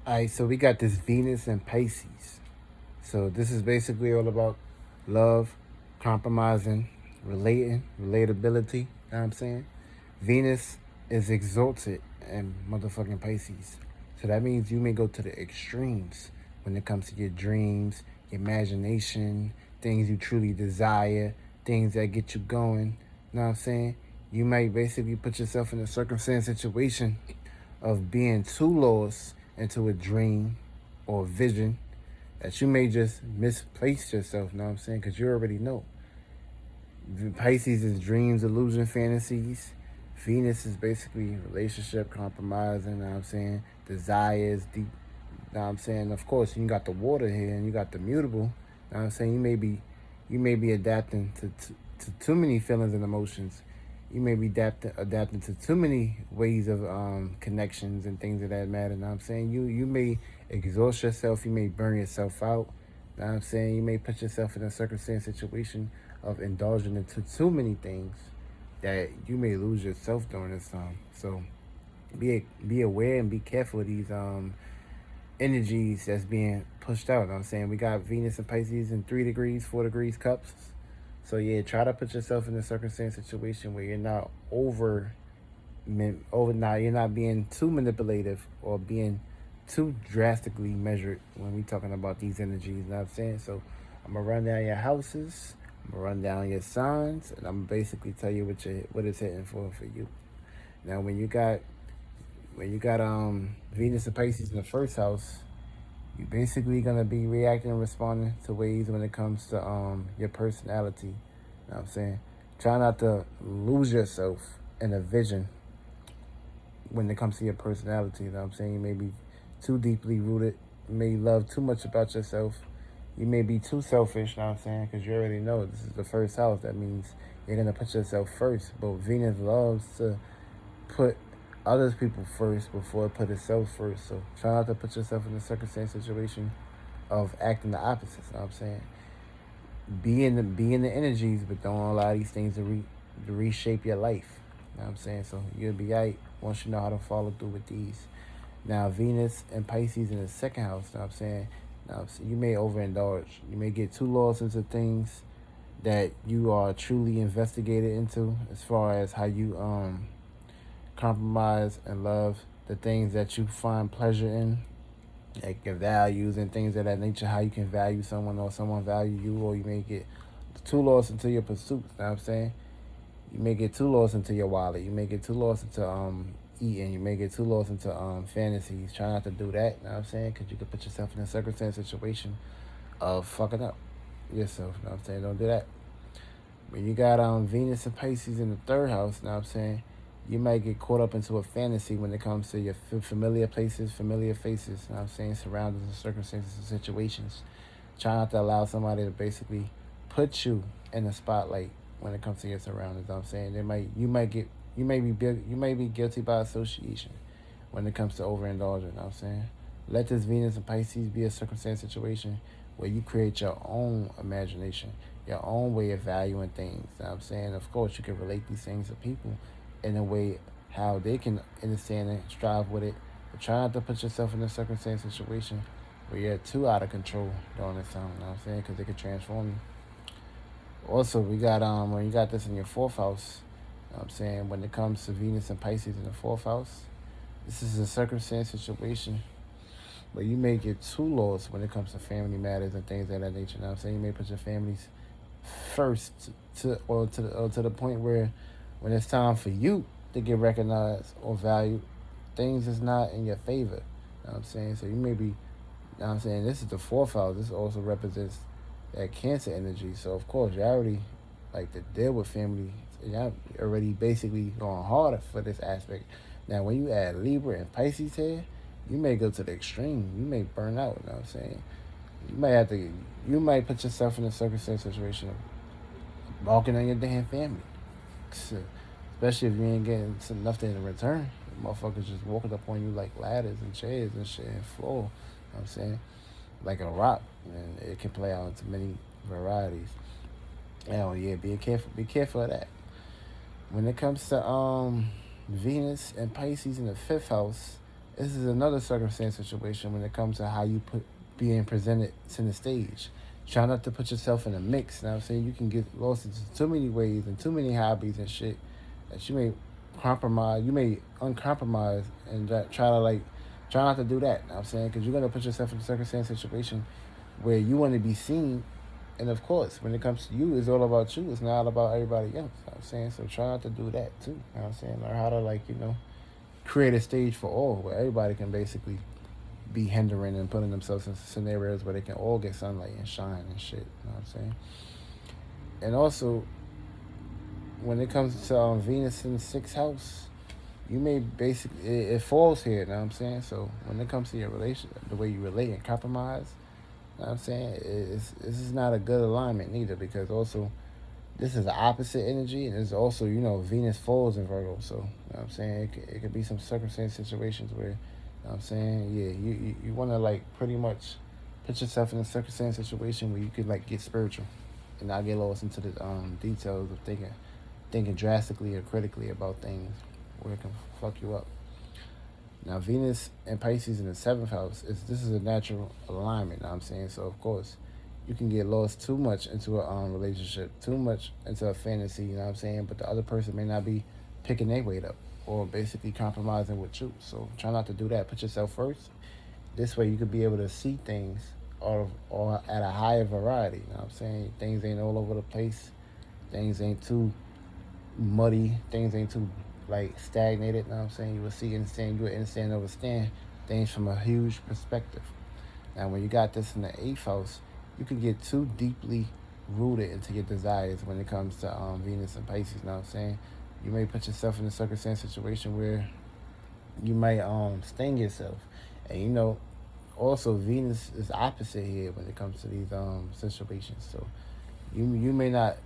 All right, so we got this Venus and Pisces. So this is basically all about love, compromising, relatability. You know what I'm saying? Venus is exalted in motherfucking Pisces. So that means you may go to the extremes when it comes to your dreams, your imagination, things you truly desire, things that get you going. You know what I'm saying? You might basically put yourself in a circumstance situation of being too lost into a dream or vision that you may just misplace yourself, you know what I'm saying? Because you already know. Pisces is dreams, illusion, fantasies. Venus is basically relationship, compromising, you know what I'm saying? Desires, deep, you know what I'm saying? Of course, you got the water here and you got the mutable, you know what I'm saying? You may be adapting to too many feelings and emotions. You may be adapting to too many ways of connections and things of that matter. You know what I'm saying? You may exhaust yourself. You may burn yourself out. You know what I'm saying? You may put yourself in a circumstance situation of indulging into too many things that you may lose yourself during this time. So be aware and be careful of these energies that's being pushed out. You know what I'm saying? We got Venus and Pisces in 3 degrees, 4 degrees cups. So yeah, try to put yourself in a circumstance situation where you're not you're not being too manipulative or being too drastically measured when we talking about these energies. You know what I'm saying? So I'm gonna run down your houses, I'm gonna run down your signs, and I'm gonna basically tell you what it's hitting for you. Now when you got Venus and Pisces in the first house, you basically gonna be reacting and responding to ways when it comes to your personality. You know what I'm saying? Try not to lose yourself in a vision when it comes to your personality. You know what I'm saying? You may be too deeply rooted. You may love too much about yourself. You may be too selfish, you know what I'm saying? Because you already know this is the first house. That means you're going to put yourself first. But Venus loves to put others people first before it put itself first. So try not to put yourself in a circumstance situation of acting the opposite, you know what I'm saying? Be in the energies, but don't allow these things to reshape your life. You know what I'm saying? So you'll be right once you know how to follow through with these. Now Venus and Pisces in the second house, you know what I'm saying? Now you may overindulge. You may get too lost into things that you are truly investigated into as far as how you compromise and love the things that you find pleasure in, like your values and things of that nature, how you can value someone or someone value you, or you may get too lost into your pursuits, you know what I'm saying? You may get too lost into your wallet. You may get too lost into eating. You may get too lost into fantasies. Try not to do that, you know what I'm saying? Because you could put yourself in a circumstance situation of fucking up yourself, you know what I'm saying? Don't do that. When you got Venus and Pisces in the third house, you know what I'm saying? You might get caught up into a fantasy when it comes to your familiar places, familiar faces, you know what I'm saying? Surroundings and circumstances and situations. Try not to allow somebody to basically put you in the spotlight when it comes to your surroundings. You know what I'm saying? You may be guilty by association when it comes to overindulging. You know what I'm saying? Let this Venus and Pisces be a circumstance situation where you create your own imagination, your own way of valuing things. You know what I'm saying? Of course, you can relate these things to people in a way how they can understand it, strive with it, but try not to put yourself in a circumstance situation where you're too out of control during this time. You know what I'm saying? Because it could transform you. Also, we got when you got this in your fourth house, you know what I'm saying, when it comes to Venus and Pisces in the fourth house, this is a circumstance situation where you may get too lost when it comes to family matters and things of that nature. You know what I'm saying? You may put your families first to the point where when it's time for you to get recognized or valued, things is not in your favor. You know what I'm saying? So you may be, you know what I'm saying, this is the fourth house. This also represents that Cancer energy. So of course you already like to deal with family. Y'all already basically going harder for this aspect. Now when you add Libra and Pisces here, you may go to the extreme. You may burn out, you know what I'm saying? You might put yourself in a circumstance situation of balking on your damn family. Especially if you ain't getting nothing in return. Motherfuckers just walking up on you like ladders and chairs and shit and floor. You know what I'm saying? Like a rock. And it can play out into many varieties. Oh yeah, be careful of that. When it comes to Venus and Pisces in the fifth house, This is another circumstance situation when it comes to how you being presented to the stage. Try not to put yourself in a mix. You know what I'm saying? You can get lost into too many ways and too many hobbies and shit that you may compromise. You may uncompromise and try to like try not to do that. You know what I'm saying? Because you're gonna put yourself in a circumstance situation where you want to be seen. And of course, when it comes to you, it's all about you. It's not about everybody else. You know what I'm saying? So try not to do that too. You know what I'm saying? Learn how to like, create a stage for all where everybody can basically be hindering and putting themselves in scenarios where they can all get sunlight and shine and shit. You know what I'm saying? And also, when it comes to Venus in the 6th house, you may basically, it falls here, you know what I'm saying? So when it comes to your relationship, the way you relate and compromise, you know what I'm saying? This is not a good alignment neither, because also this is the opposite energy, and it's also, Venus falls in Virgo. So, you know what I'm saying? It could be some circumstance situations where, you know what I'm saying? Yeah, you want to, like, pretty much put yourself in a circumstance situation where you could, like, get spiritual and not get lost into the details of thinking drastically or critically about things where it can fuck you up. Now, Venus and Pisces in the 7th house, this is a natural alignment, you know what I'm saying? So, of course, you can get lost too much into a relationship, too much into a fantasy, you know what I'm saying? But the other person may not be picking their weight up or basically compromising with you. So try not to do that. Put yourself first. This way you could be able to see things or at a higher variety, you know what I'm saying? Things ain't all over the place. Things ain't too muddy. Things ain't too, like, stagnated, you know what I'm saying? You will understand things from a huge perspective. Now, when you got this in the 8th house, you can get too deeply rooted into your desires when it comes to Venus and Pisces, you know what I'm saying? You may put yourself in a circumstance situation where you might sting yourself. And, also Venus is opposite here when it comes to these situations. So you may not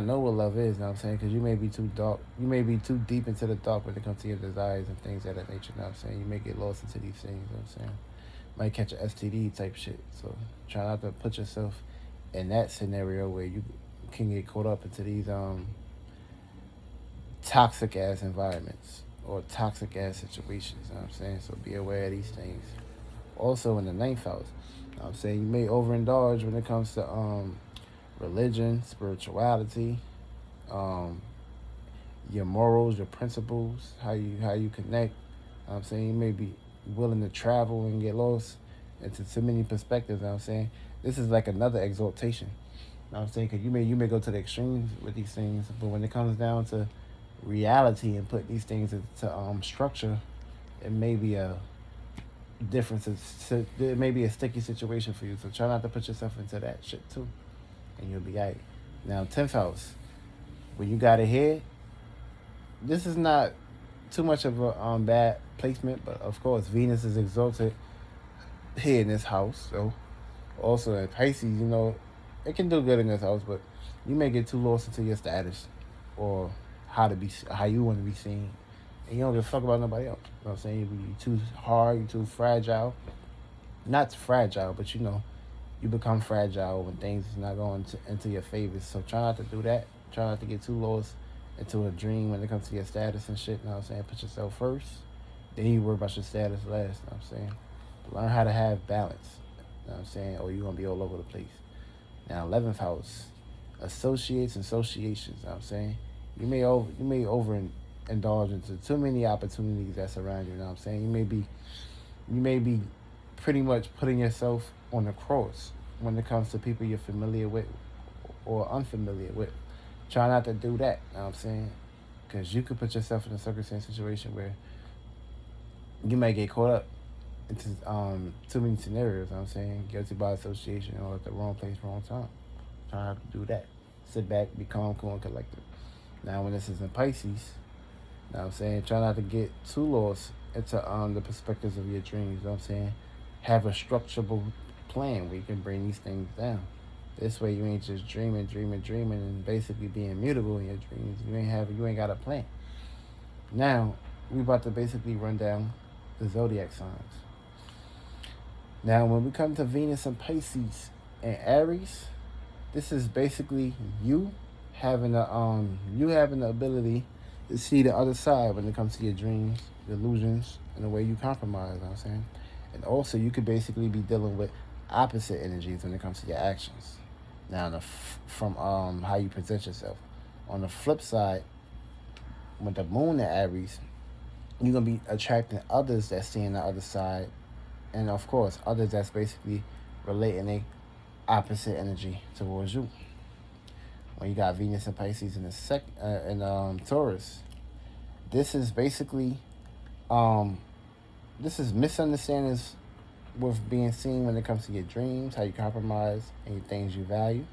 know what love is, you know what I'm saying? Because you may be too dark. You may be too deep into the dark when it comes to your desires and things of that nature, you know what I'm saying? You may get lost into these things, you know what I'm saying? Might catch an STD type shit. So try not to put yourself in that scenario where you can get caught up into these toxic ass environments or toxic ass situations. You know what I'm saying? So be aware of these things. Also in the 9th house, you know what I'm saying, you may overindulge when it comes to religion, spirituality, your morals, your principles, how you connect. You know what I'm saying? You may be willing to travel and get lost into too many perspectives. You know what I'm saying? This is like another exaltation. You know what I'm saying? Because you may go to the extremes with these things, but when it comes down to reality and put these things into structure, it may be a difference. It may be a sticky situation for you. So try not to put yourself into that shit too, and you'll be alright. Now, 10th house, when you got it here, this is not too much of a bad placement, but of course Venus is exalted here in this house. So also in Pisces, it can do good in this house, but you may get too lost into your status or how you want to be seen, and you don't give a fuck about nobody else. You know what I'm saying? You're too hard, you're too fragile. Not fragile, but you become fragile when things is not going into your favor. So try not to do that. Try not to get too lost into a dream when it comes to your status and shit. You know what I'm saying? Put yourself first, then you worry about your status last. You know what I'm saying? But learn how to have balance. You know what I'm saying? Or you're going to be all over the place. Now, 11th house, associates and associations. You know what I'm saying? You may overindulge into too many opportunities that surround you. You know what I'm saying? You may be pretty much putting yourself on the cross when it comes to people you're familiar with or unfamiliar with. Try not to do that, you know what I'm saying? Because you could put yourself in a circumstance situation where you might get caught up into too many scenarios, you know what I'm saying? Guilty by association or at the wrong place, wrong time. Try not to do that. Sit back, be calm, cool, and collected. Now, when this is in Pisces, you know what I'm saying? Try not to get too lost into the perspectives of your dreams, you know what I'm saying? Have a structurable plan where you can bring these things down. This way you ain't just dreaming and basically being mutable in your dreams. You ain't got a plan. Now, we about to basically run down the zodiac signs. Now, when we come to Venus and Pisces and Aries, this is basically you having the ability to see the other side when it comes to your dreams delusions, and the way you compromise, you know what I'm saying? And also, you could basically be dealing with opposite energies when it comes to your actions. Now, from how you present yourself. On the flip side, with the moon in Aries, you're going to be attracting others that's seeing the other side. And, of course, others that's basically relating a opposite energy towards you. When you got Venus and Pisces in Taurus, this is basically this is misunderstandings with being seen when it comes to your dreams, how you compromise, and your things you value.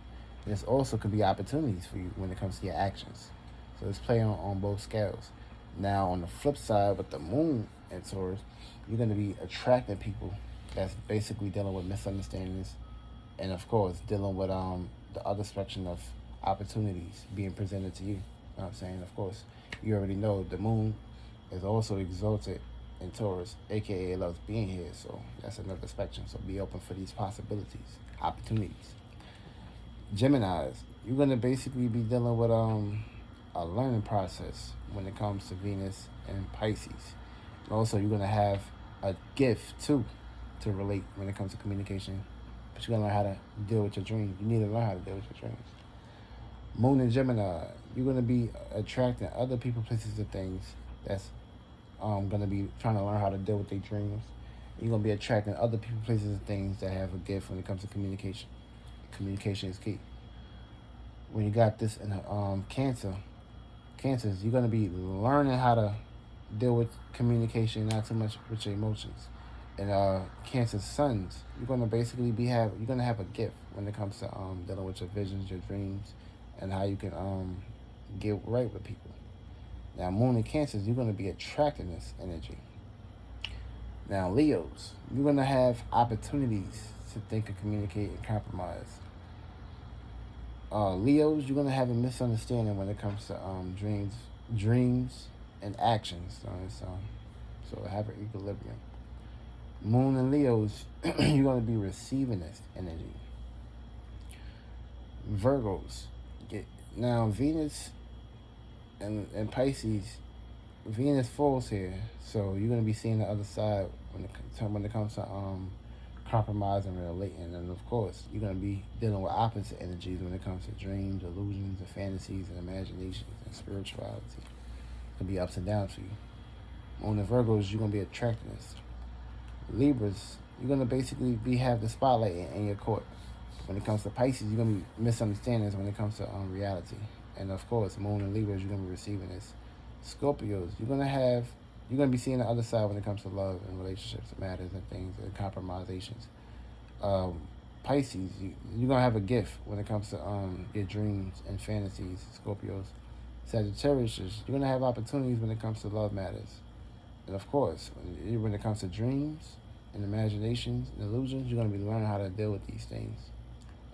And this also could be opportunities for you when it comes to your actions. So it's playing on both scales. Now, on the flip side, with the moon in Taurus, you're going to be attracting people that's basically dealing with misunderstandings, and of course, dealing with the other spectrum of opportunities being presented to you. You know what I'm saying? Of course, you already know the moon is also exalted in Taurus, aka it loves being here. So that's another spectrum. So be open for these possibilities, opportunities. Geminis, you're gonna basically be dealing with a learning process when it comes to Venus and Pisces. And also, you're gonna have a gift too to relate when it comes to communication. But you're gonna learn how to deal with your dreams. You need to learn how to deal with your dreams. Moon in Gemini, you're going to be attracting other people, places, and things that's going to be trying to learn how to deal with their dreams. You're going to be attracting other people, places, and things that have a gift when it comes to communication. Communication is key. When you got this in Cancers, you're going to be learning how to deal with communication, not too much with your emotions. And Cancer Suns, you're going to basically you're going to have a gift when it comes to dealing with your visions, your dreams, and how you can get right with people. Now, Moon in Cancers, you're going to be attracting this energy. Now, Leos, you're going to have opportunities to think and communicate and compromise. Leos, you're going to have a misunderstanding when it comes to dreams and actions. So have an equilibrium. Moon and Leos, you're going to be receiving this energy. Virgos, now Venus and Pisces, Venus falls here, so you're going to be seeing the other side when it comes to compromise and relating. And of course, you're going to be dealing with opposite energies when it comes to dreams, illusions, and fantasies, and imaginations, and spirituality. It can be ups and downs for you. On the Virgos, you're going to be attracting this. Libras, you're going to basically have the spotlight in your court. When it comes to Pisces, you're going to be misunderstandings when it comes to reality. And of course, Moon and Libras, you're going to be receiving this. Scorpios, you're going to be seeing the other side when it comes to love and relationships and matters and things and compromisations. Pisces, you're going to have a gift when it comes to your dreams and fantasies. Scorpios. Sagittarius, you're going to have opportunities when it comes to love matters. And of course, when it comes to dreams and imaginations and illusions, you're going to be learning how to deal with these things.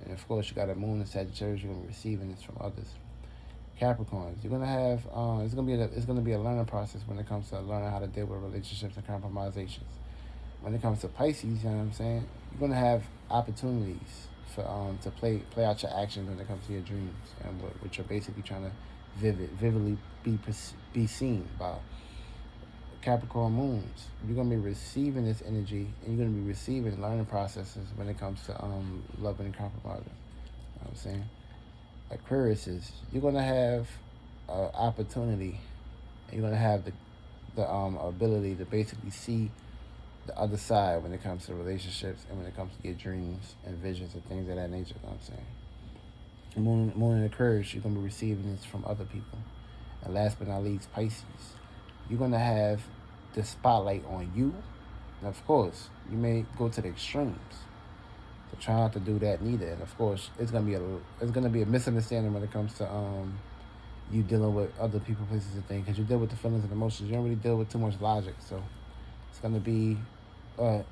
And of course, you got a Moon in Sagittarius, you're going to be receiving this from others. Capricorns, you're going to have, it's going to be a learning process when it comes to learning how to deal with relationships and compromisations. When it comes to Pisces, you know what I'm saying, you're going to have opportunities for to play out your actions when it comes to your dreams, and which you're basically trying to vividly be seen by. Capricorn moons, you're going to be receiving this energy, and you're going to be receiving learning processes when it comes to loving and compromising. You know what I'm saying? Aquarius, you're going to have opportunity, and you're going to have the ability to basically see the other side when it comes to relationships and when it comes to your dreams and visions and things of that nature. You know what I'm saying? Moon in Aquarius, you're going to be receiving this from other people. And last but not least, Pisces, you're going to have the spotlight on you. And of course, you may go to the extremes. So try not to do that neither. And of course, it's going to be a misunderstanding when it comes to you dealing with other people, places, and things. Because you deal with the feelings and emotions. You don't really deal with too much logic. So it's going to be a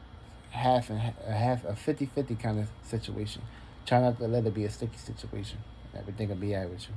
50-50 kind of situation. Try not to let it be a sticky situation. Everything will be out with you.